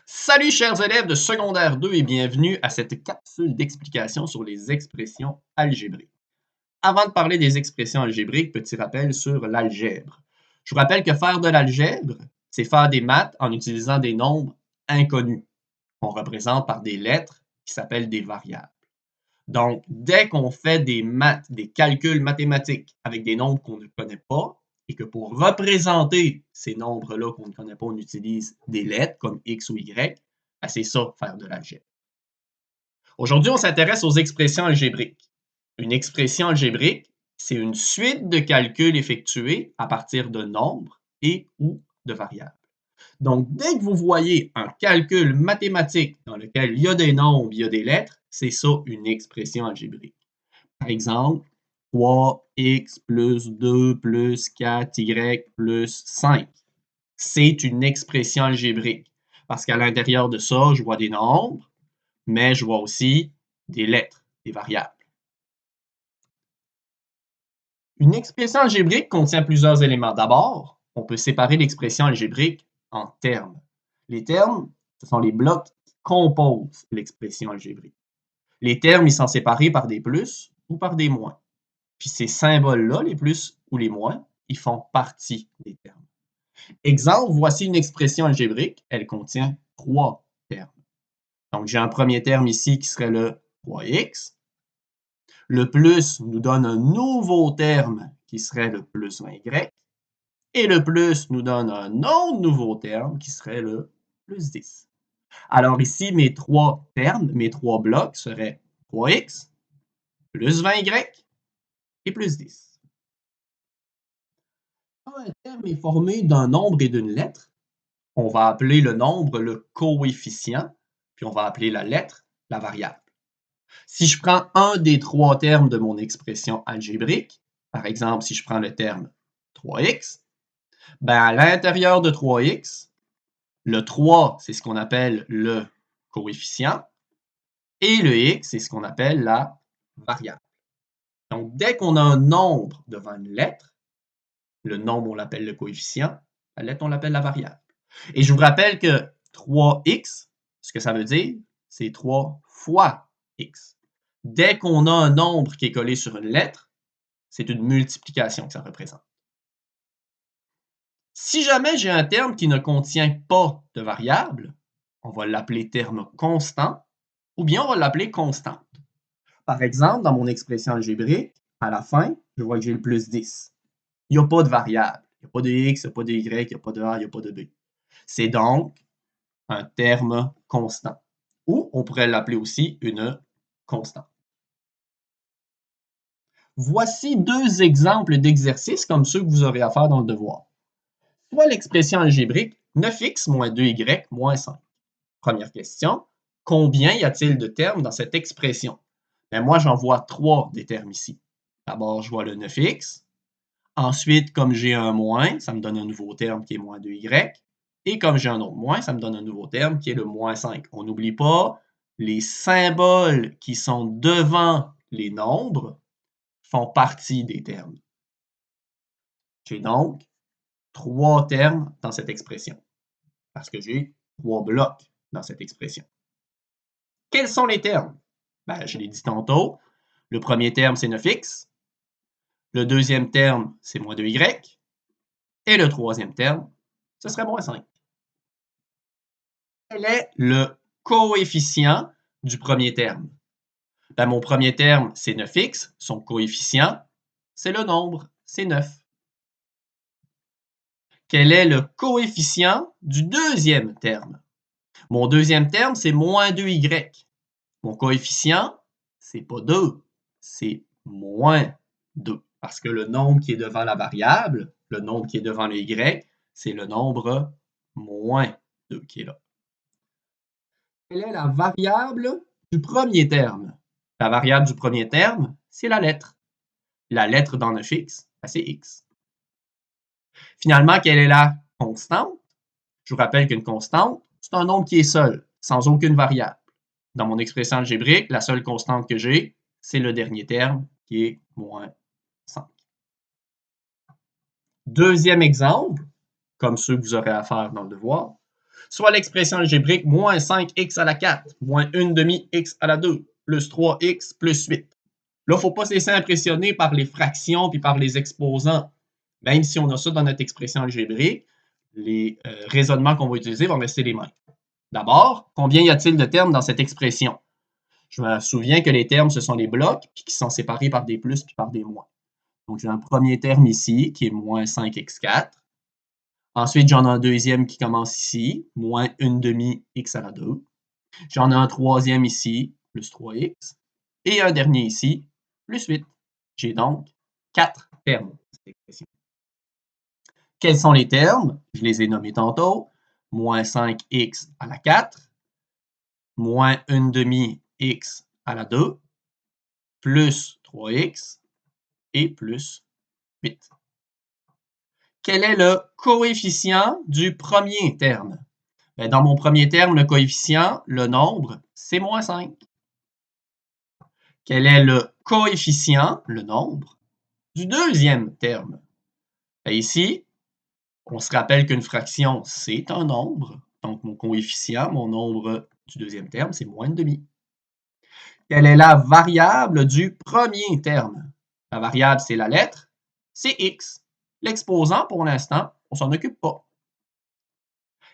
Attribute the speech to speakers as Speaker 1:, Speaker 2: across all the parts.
Speaker 1: Salut chers élèves de secondaire 2 et bienvenue à cette capsule d'explication sur les expressions algébriques. Avant de parler des expressions algébriques, petit rappel sur l'algèbre. Je vous rappelle que faire de l'algèbre, c'est faire des maths en utilisant des nombres inconnus, qu'on représente par des lettres qui s'appellent des variables. Donc, dès qu'on fait des maths, des calculs mathématiques avec des nombres qu'on ne connaît pas, et que pour représenter ces nombres-là qu'on ne connaît pas, on utilise des lettres comme X ou Y, ben c'est ça, faire de l'algèbre. Aujourd'hui, on s'intéresse aux expressions algébriques. Une expression algébrique, c'est une suite de calculs effectués à partir de nombres et ou de variables. Donc, dès que vous voyez un calcul mathématique dans lequel il y a des nombres, il y a des lettres, c'est ça une expression algébrique. Par exemple, 3x plus 2 plus 4y plus 5. C'est une expression algébrique parce qu'à l'intérieur de ça, je vois des nombres, mais je vois aussi des lettres, des variables. Une expression algébrique contient plusieurs éléments. D'abord, on peut séparer l'expression algébrique en termes. Les termes, ce sont les blocs qui composent l'expression algébrique. Les termes, ils sont séparés par des plus ou par des moins. Puis ces symboles-là, les plus ou les moins, ils font partie des termes. Exemple, voici une expression algébrique. Elle contient 3 termes. Donc, j'ai un premier terme ici qui serait le 3x. Le plus nous donne un nouveau terme qui serait le plus 20y. Et le plus nous donne un autre nouveau terme qui serait le plus 10. Alors ici, mes 3 termes, mes 3 blocs seraient 3x, plus 20y et plus 10. Quand un terme est formé d'un nombre et d'une lettre, on va appeler le nombre le coefficient, puis on va appeler la lettre la variable. Si je prends un des 3 termes de mon expression algébrique, par exemple, si je prends le terme 3x, ben à l'intérieur de 3x, le 3, c'est ce qu'on appelle le coefficient, et le x, c'est ce qu'on appelle la variable. Donc, dès qu'on a un nombre devant une lettre, le nombre, on l'appelle le coefficient, la lettre, on l'appelle la variable. Et je vous rappelle que 3x, ce que ça veut dire, c'est 3 fois x. Dès qu'on a un nombre qui est collé sur une lettre, c'est une multiplication que ça représente. Si jamais j'ai un terme qui ne contient pas de variable, on va l'appeler terme constant, ou bien on va l'appeler constante. Par exemple, dans mon expression algébrique, à la fin, je vois que j'ai le plus 10. Il n'y a pas de variable. Il n'y a pas de x, il n'y a pas de y, il n'y a pas de a, il n'y a pas de b. C'est donc un terme constant. Ou on pourrait l'appeler aussi une constante. Voici 2 exemples d'exercices comme ceux que vous aurez à faire dans le devoir. Soit l'expression algébrique 9x moins 2y moins 5. Première question, combien y a-t-il de termes dans cette expression? Bien, moi, j'en vois 3 des termes ici. D'abord, je vois le 9x. Ensuite, comme j'ai un moins, ça me donne un nouveau terme qui est moins 2y. Et comme j'ai un autre moins, ça me donne un nouveau terme qui est le moins 5. On n'oublie pas, les symboles qui sont devant les nombres font partie des termes. J'ai donc 3 termes dans cette expression, parce que j'ai 3 blocs dans cette expression. Quels sont les termes? Ben, je l'ai dit tantôt. Le premier terme, c'est 9x. Le deuxième terme, c'est moins 2y. Et le troisième terme, ce serait moins 5. Quel est le coefficient du premier terme? Ben, mon premier terme, c'est 9x. Son coefficient, c'est le nombre, c'est 9. Quel est le coefficient du deuxième terme? Mon deuxième terme, c'est moins 2y. Mon coefficient, c'est pas 2, c'est moins 2. Parce que le nombre qui est devant la variable, le nombre qui est devant le y, c'est le nombre moins 2 qui est là. Quelle est la variable du premier terme? La variable du premier terme, c'est la lettre. La lettre dans 9x, c'est x. Finalement, quelle est la constante? Je vous rappelle qu'une constante, c'est un nombre qui est seul, sans aucune variable. Dans mon expression algébrique, la seule constante que j'ai, c'est le dernier terme, qui est moins 5. Deuxième exemple, comme ceux que vous aurez à faire dans le devoir, soit l'expression algébrique moins 5x à la 4, moins 1 demi x à la 2, plus 3x plus 8. Là, il ne faut pas se laisser impressionner par les fractions puis par les exposants. Même si on a ça dans notre expression algébrique, les raisonnements qu'on va utiliser vont rester les mêmes. D'abord, combien y a-t-il de termes dans cette expression? Je me souviens que les termes, ce sont les blocs puis qui sont séparés par des plus puis par des moins. Donc, j'ai un premier terme ici qui est moins 5x4. Ensuite, j'en ai un deuxième qui commence ici, moins 1 demi x à la 2. J'en ai un troisième ici, plus 3x. Et un dernier ici, plus 8. J'ai donc 4 termes dans cette expression. Quels sont les termes? Je les ai nommés tantôt. Moins 5x à la 4, moins 1 demi x à la 2, plus 3x et plus 8. Quel est le coefficient du premier terme? Bien, dans mon premier terme, le coefficient, le nombre, c'est moins 5. Quel est le coefficient, le nombre, du deuxième terme? Bien, ici, on se rappelle qu'une fraction, c'est un nombre. Donc, mon coefficient, mon nombre du deuxième terme, c'est moins de demi. Quelle est la variable du premier terme? La variable, c'est la lettre, c'est x. L'exposant, pour l'instant, on ne s'en occupe pas.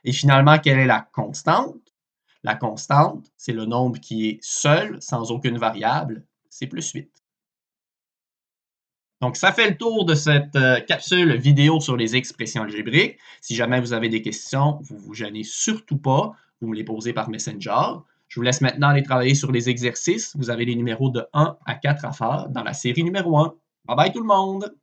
Speaker 1: Et finalement, quelle est la constante? La constante, c'est le nombre qui est seul, sans aucune variable, c'est plus 8. Donc, ça fait le tour de cette capsule vidéo sur les expressions algébriques. Si jamais vous avez des questions, vous ne vous gênez surtout pas, vous me les posez par Messenger. Je vous laisse maintenant aller travailler sur les exercices. Vous avez les numéros de 1 à 4 à faire dans la série numéro 1. Bye bye tout le monde!